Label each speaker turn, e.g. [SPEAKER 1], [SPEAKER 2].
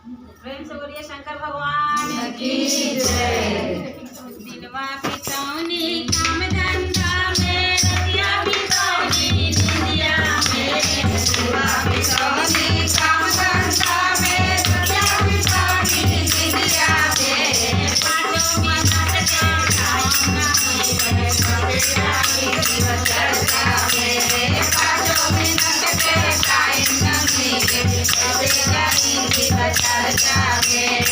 [SPEAKER 1] प्रेम से बोलिए शंकर भगवान की जय। दिलवा पिसौनी काम धंधा में रतिया पिसौनी निंदिया में। दिलवा पिसौनी काम धंधा में रतिया पिसौनी निंदिया में। पाँचों मिनट के काम नहीं बने कबिया की चर्चा में। पाँचों मिनट के टाइम नहीं बने कबिया की चर्चा में।